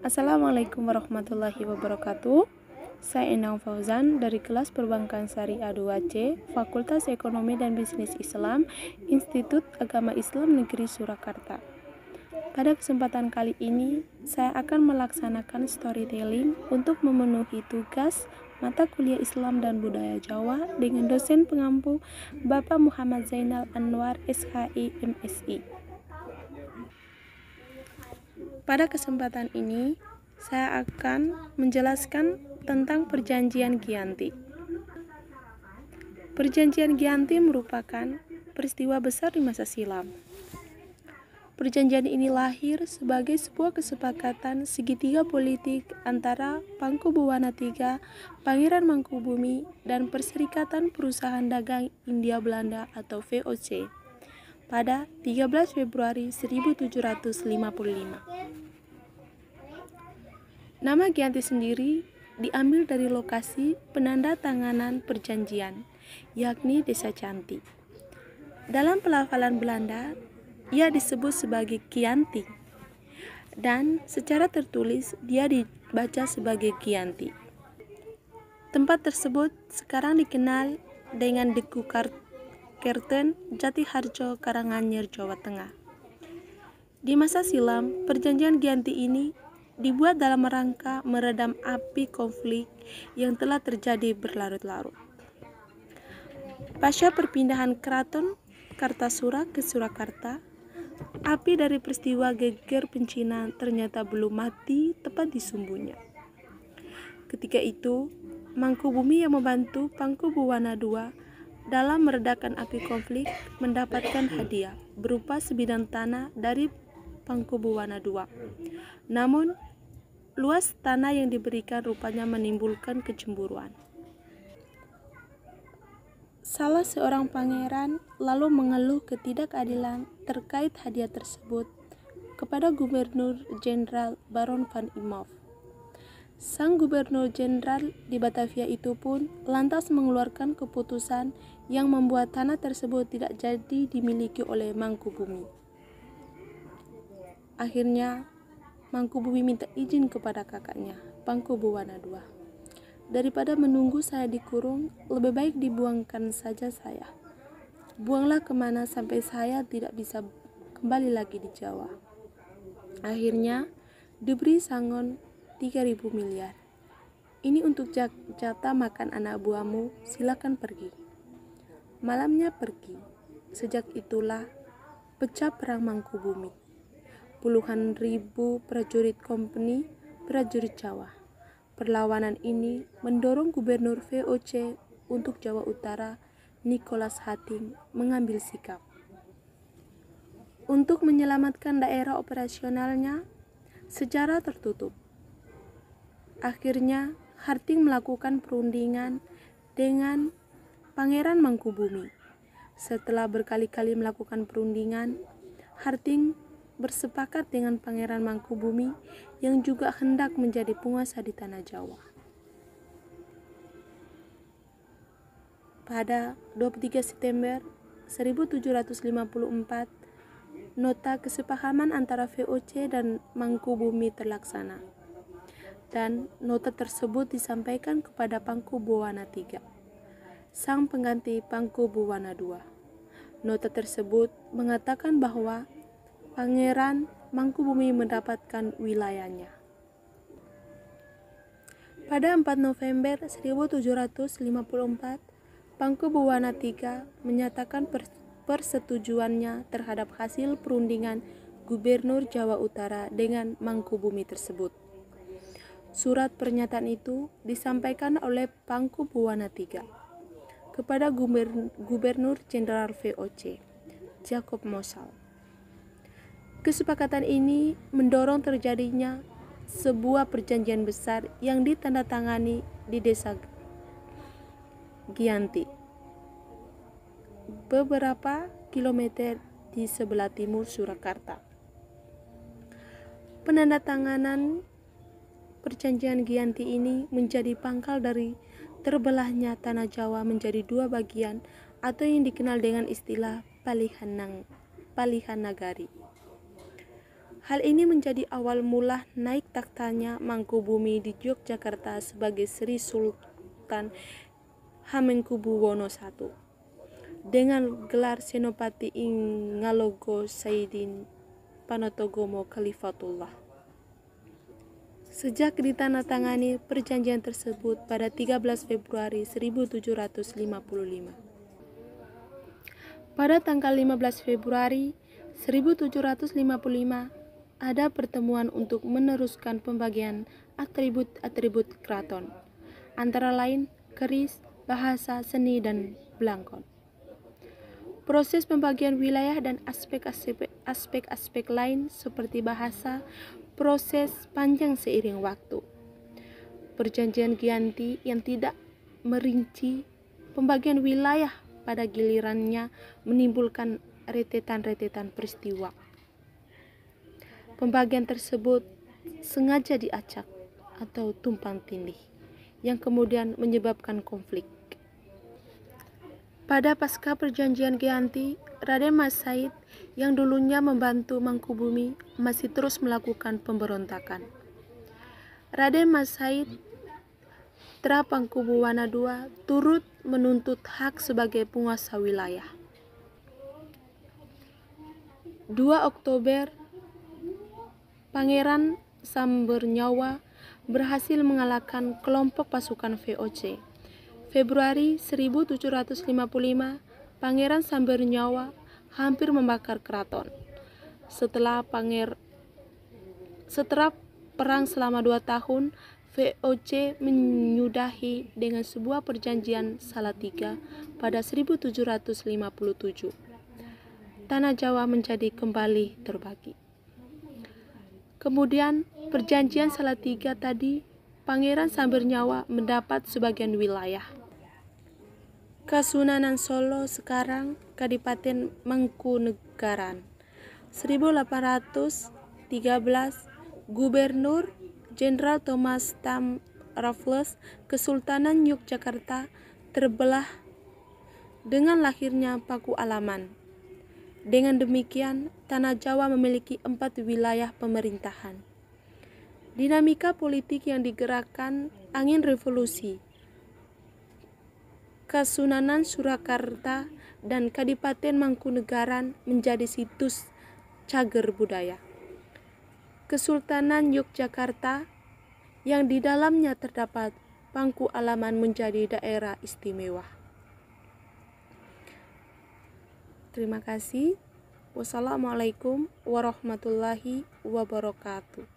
Assalamualaikum warahmatullahi wabarakatuh. Saya Endang Fauzan dari kelas Perbankan Syariah 2C, Fakultas Ekonomi dan Bisnis Islam, Institut Agama Islam Negeri Surakarta. Pada kesempatan kali ini, saya akan melaksanakan storytelling untuk memenuhi tugas mata kuliah Islam dan Budaya Jawa dengan dosen pengampu Bapak Muhammad Zainal Anwar, SHI, MSI. Pada kesempatan ini, saya akan menjelaskan tentang Perjanjian Giyanti. Perjanjian Giyanti merupakan peristiwa besar di masa silam. Perjanjian ini lahir sebagai sebuah kesepakatan segitiga politik antara Mangkubuwana III, Pangeran Mangkubumi, dan Perserikatan Perusahaan Dagang India Belanda atau VOC pada 13 Februari 1755. Nama Giyanti sendiri diambil dari lokasi penandatanganan perjanjian, yakni Desa Cantik. Dalam pelafalan Belanda, ia disebut sebagai Giyanti, dan secara tertulis dia dibaca sebagai Giyanti. Tempat tersebut sekarang dikenal dengan Deku Kerten, Jatiharjo, Karanganyar, Jawa Tengah. Di masa silam, perjanjian Giyanti ini dibuat dalam rangka meredam api konflik yang telah terjadi berlarut-larut. Pasca perpindahan Keraton Kartasura ke Surakarta, api dari peristiwa geger pencinan ternyata belum mati tepat di sumbunya. Ketika itu, Mangkubumi yang membantu Mangkubuwana II dalam meredakan api konflik mendapatkan hadiah berupa sebidang tanah dari Mangkubuwana II. Namun, luas tanah yang diberikan rupanya menimbulkan kecemburuan. Salah seorang pangeran lalu mengeluh ketidakadilan terkait hadiah tersebut kepada Gubernur Jenderal Baron van Imhoff. Sang Gubernur Jenderal di Batavia itu pun lantas mengeluarkan keputusan yang membuat tanah tersebut tidak jadi dimiliki oleh Mangkubumi. Akhirnya, Mangkubumi minta izin kepada kakaknya, Mangkubuwana II. Daripada menunggu saya dikurung, lebih baik dibuangkan saja saya. Buanglah kemana sampai saya tidak bisa kembali lagi di Jawa. Akhirnya, diberi sangon 3.000 miliar. Ini untuk jatah makan anak buahmu, silakan pergi. Malamnya pergi. Sejak itulah pecah perang Mangkubumi. Puluhan ribu prajurit kompeni prajurit Jawa. Perlawanan ini mendorong Gubernur VOC untuk Jawa Utara, Nicholas Hating, mengambil sikap. Untuk menyelamatkan daerah operasionalnya secara tertutup. Akhirnya, Hating melakukan perundingan dengan Pangeran Mangkubumi. Setelah berkali-kali melakukan perundingan, Hating bersepakat dengan Pangeran Mangkubumi yang juga hendak menjadi penguasa di tanah Jawa. Pada 23 September 1754, nota kesepahaman antara VOC dan Mangkubumi terlaksana, dan nota tersebut disampaikan kepada Mangkubuwana III, sang pengganti Mangkubuwana II. Nota tersebut mengatakan bahwa Pangeran Mangkubumi mendapatkan wilayahnya. Pada 4 November 1754, Mangkubuwana III menyatakan persetujuannya terhadap hasil perundingan Gubernur Jawa Utara dengan Mangkubumi tersebut. Surat pernyataan itu disampaikan oleh Mangkubuwana III kepada Gubernur Jenderal VOC, Jacob Mosal. Kesepakatan ini mendorong terjadinya sebuah perjanjian besar yang ditandatangani di Desa Giyanti, beberapa kilometer di sebelah timur Surakarta. Penandatanganan perjanjian Giyanti ini menjadi pangkal dari terbelahnya tanah Jawa menjadi dua bagian atau yang dikenal dengan istilah Palihan Nagari. Hal ini menjadi awal mula naik taktanya Mangkubumi di Yogyakarta sebagai Sri Sultan Hamengkubuwono I dengan gelar Senopati Ingalogo Saidin Panotogomo Khalifatullah. Sejak ditandatangani perjanjian tersebut pada 13 Februari 1755. Pada tanggal 15 Februari 1755 ada pertemuan untuk meneruskan pembagian atribut-atribut keraton, antara lain keris, bahasa, seni, dan belangkon. Proses pembagian wilayah dan aspek-aspek lain seperti bahasa, proses panjang seiring waktu. Perjanjian Giyanti yang tidak merinci pembagian wilayah pada gilirannya menimbulkan rentetan peristiwa. Pembagian tersebut sengaja diacak atau tumpang tindih, yang kemudian menyebabkan konflik. Pada pasca perjanjian Giyanti, Raden Mas Said yang dulunya membantu Mangkubumi masih terus melakukan pemberontakan. Raden Mas Said Putra Mangkubuwana II turut menuntut hak sebagai penguasa wilayah. 2 Oktober Pangeran Sambernyawa berhasil mengalahkan kelompok pasukan VOC. Februari 1755, Pangeran Sambernyawa hampir membakar keraton. Setelah perang selama 2 tahun, VOC menyudahi dengan sebuah perjanjian Salatiga pada 1757. Tanah Jawa menjadi kembali terbagi. Kemudian perjanjian Salatiga tadi, Pangeran Sambernyawa mendapat sebagian wilayah. Kasunanan Solo sekarang Kadipaten Mangkunegaran. 1813 Gubernur Jenderal Thomas Stamp Raffles, Kesultanan Yogyakarta terbelah dengan lahirnya Paku Alaman. Dengan demikian, Tanah Jawa memiliki 4 wilayah pemerintahan. Dinamika politik yang digerakkan angin revolusi, Kasunanan Surakarta dan Kadipaten Mangkunegaran menjadi situs cagar budaya. Kesultanan Yogyakarta yang di dalamnya terdapat Paku Alaman menjadi daerah istimewa. Terima kasih. Wassalamualaikum warahmatullahi wabarakatuh.